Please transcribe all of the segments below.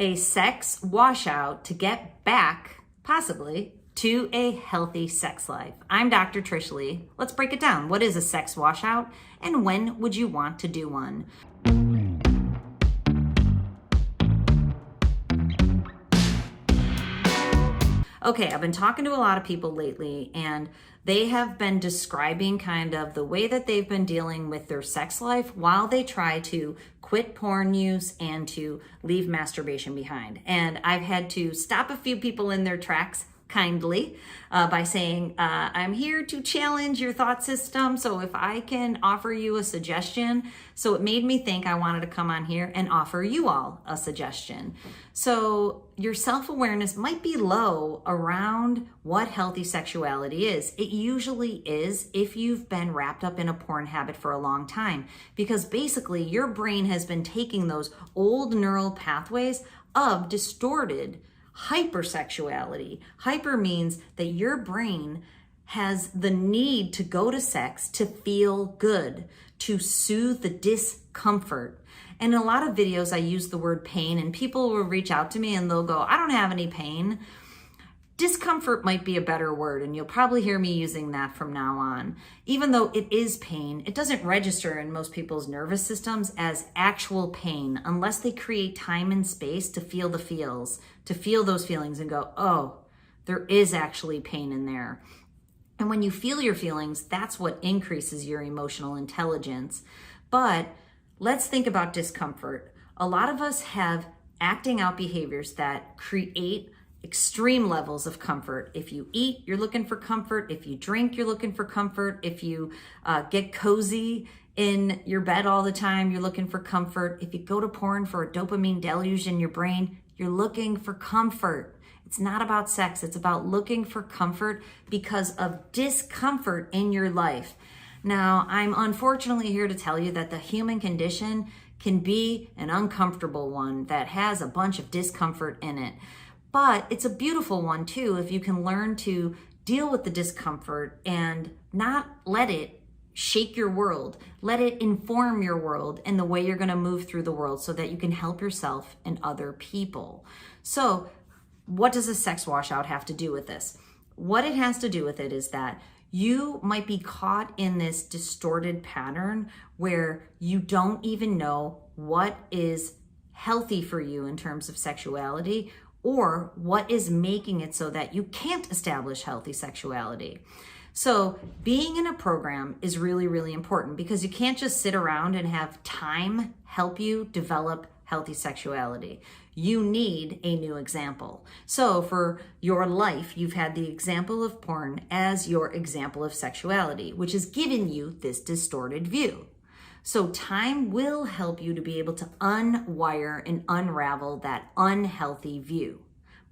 a sex washout to get back, possibly, to a healthy sex life. I'm Dr. Trish Leigh. Let's break it down. What is a sex washout, and when would you want to do one? Okay, I've been talking to a lot of people lately, and they have been describing kind of the way that they've been dealing with their sex life while they try to quit porn use and to leave masturbation behind. And I've had to stop a few people in their tracks kindly by saying, I'm here to challenge your thought system. So if I can offer you a suggestion, so it made me think I wanted to come on here and offer you all a suggestion. So your self-awareness might be low around what healthy sexuality is. It usually is if you've been wrapped up in a porn habit for a long time, because basically your brain has been taking those old neural pathways of distorted hypersexuality. Hyper means that your brain has the need to go to sex to feel good, to soothe the discomfort. And in a lot of videos, I use the word pain, and people will reach out to me and they'll go, I don't have any pain. Discomfort might be a better word, and you'll probably hear me using that from now on. Even though it is pain, it doesn't register in most people's nervous systems as actual pain unless they create time and space to feel the feels, to feel those feelings and go, oh, there is actually pain in there. And when you feel your feelings, that's what increases your emotional intelligence. But let's think about discomfort. A lot of us have acting out behaviors that create extreme levels of comfort. If you eat, you're looking for comfort. If you drink, you're looking for comfort. If you get cozy in your bed all the time, you're looking for comfort. If you go to porn for a dopamine deluge in your brain, you're looking for comfort. It's not about sex. It's about looking for comfort because of discomfort in your life. Now, I'm unfortunately here to tell you that the human condition can be an uncomfortable one that has a bunch of discomfort in it. But it's a beautiful one too if you can learn to deal with the discomfort and not let it shake your world. Let it inform your world and the way you're going to move through the world so that you can help yourself and other people. So what does a sex washout have to do with this? What it has to do with it is that you might be caught in this distorted pattern where you don't even know what is healthy for you in terms of sexuality, or what is making it so that you can't establish healthy sexuality. So being in a program is really, really important because you can't just sit around and have time help you develop healthy sexuality. You need a new example. So for your life, you've had the example of porn as your example of sexuality, which has given you this distorted view. So time will help you to be able to unwire and unravel that unhealthy view.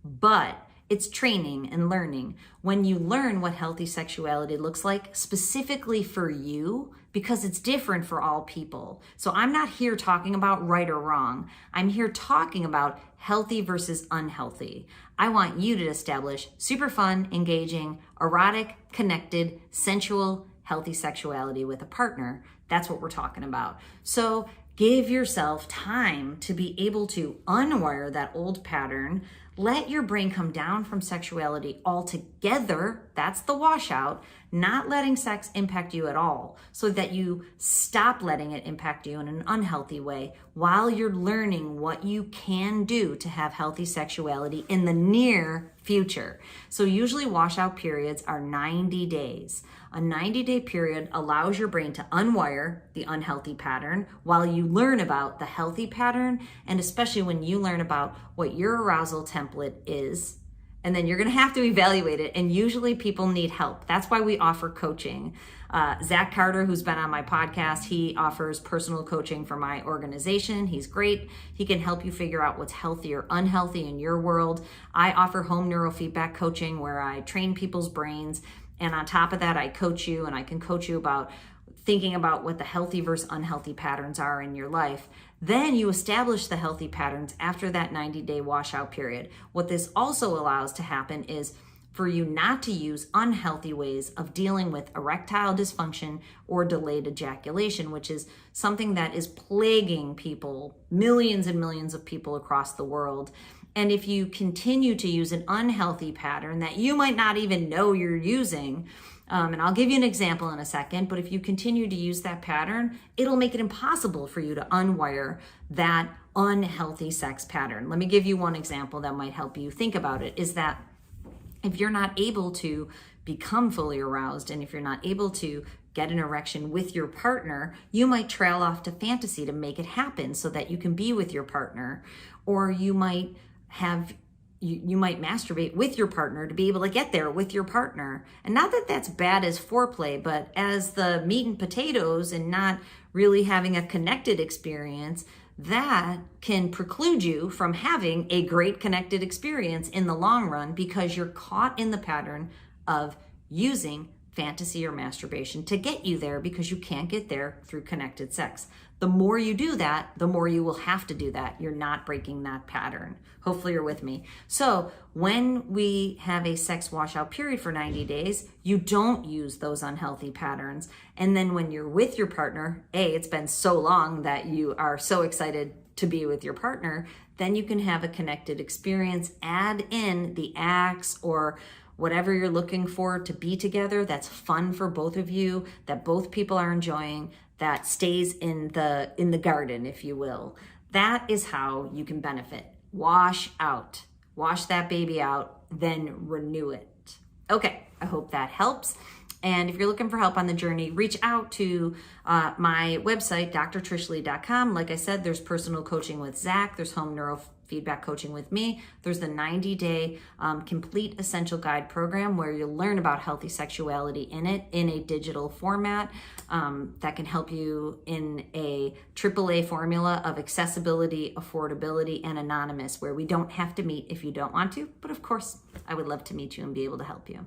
But it's training and learning. When you learn what healthy sexuality looks like specifically for you, because it's different for all people. So I'm not here talking about right or wrong. I'm here talking about healthy versus unhealthy. I want you to establish super fun, engaging, erotic, connected, sensual, healthy sexuality with a partner. That's what we're talking about. So give yourself time to be able to unwire that old pattern. Let your brain come down from sexuality altogether. That's the washout. Not letting sex impact you at all, so that you stop letting it impact you in an unhealthy way while you're learning what you can do to have healthy sexuality in the near future. So usually washout periods are 90 days. A 90-day period allows your brain to unwire the unhealthy pattern while you learn about the healthy pattern, and especially when you learn about what your arousal template is. And then you're going to have to evaluate it. And usually people need help. That's why we offer coaching. Zach Carter, who's been on my podcast, he offers personal coaching for my organization. He's great. He can help you figure out what's healthy or unhealthy in your world. I offer home neurofeedback coaching where I train people's brains. And on top of that, I coach you, and I can coach you about thinking about what the healthy versus unhealthy patterns are in your life. Then you establish the healthy patterns after that 90-day washout period. What this also allows to happen is for you not to use unhealthy ways of dealing with erectile dysfunction or delayed ejaculation, which is something that is plaguing people, millions and millions of people across the world. And if you continue to use an unhealthy pattern that you might not even know you're using, and I'll give you an example in a second, but if you continue to use that pattern, it'll make it impossible for you to unwire that unhealthy sex pattern. Let me give you one example that might help you think about it, is that if you're not able to become fully aroused, and if you're not able to get an erection with your partner, you might trail off to fantasy to make it happen so that you can be with your partner, or you might masturbate with your partner to be able to get there with your partner. And not that that's bad as foreplay, but as the meat and potatoes and not really having a connected experience, that can preclude you from having a great connected experience in the long run because you're caught in the pattern of using fantasy or masturbation to get you there because you can't get there through connected sex. The more you do that, the more you will have to do that. You're not breaking that pattern. Hopefully you're with me. So when we have a sex washout period for 90 days, you don't use those unhealthy patterns. And then when you're with your partner, it's been so long that you are so excited to be with your partner, then you can have a connected experience, add in the acts or whatever you're looking for to be together that's fun for both of you, that both people are enjoying, that stays in the garden, if you will. That is how you can benefit. Wash out. Wash that baby out, then renew it. Okay, I hope that helps. And if you're looking for help on the journey, reach out to my website, drtrishleigh.com. Like I said, there's personal coaching with Zach. There's home neurofeedback coaching with me. There's the 90-day complete essential guide program where you'll learn about healthy sexuality in a digital format that can help you in a AAA formula of accessibility, affordability, and anonymous, where we don't have to meet if you don't want to. But of course, I would love to meet you and be able to help you.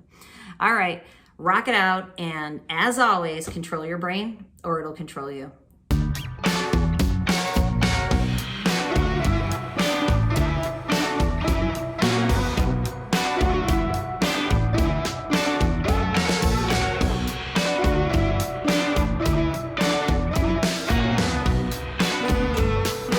All right. Rock it out, and as always, control your brain or it'll control you.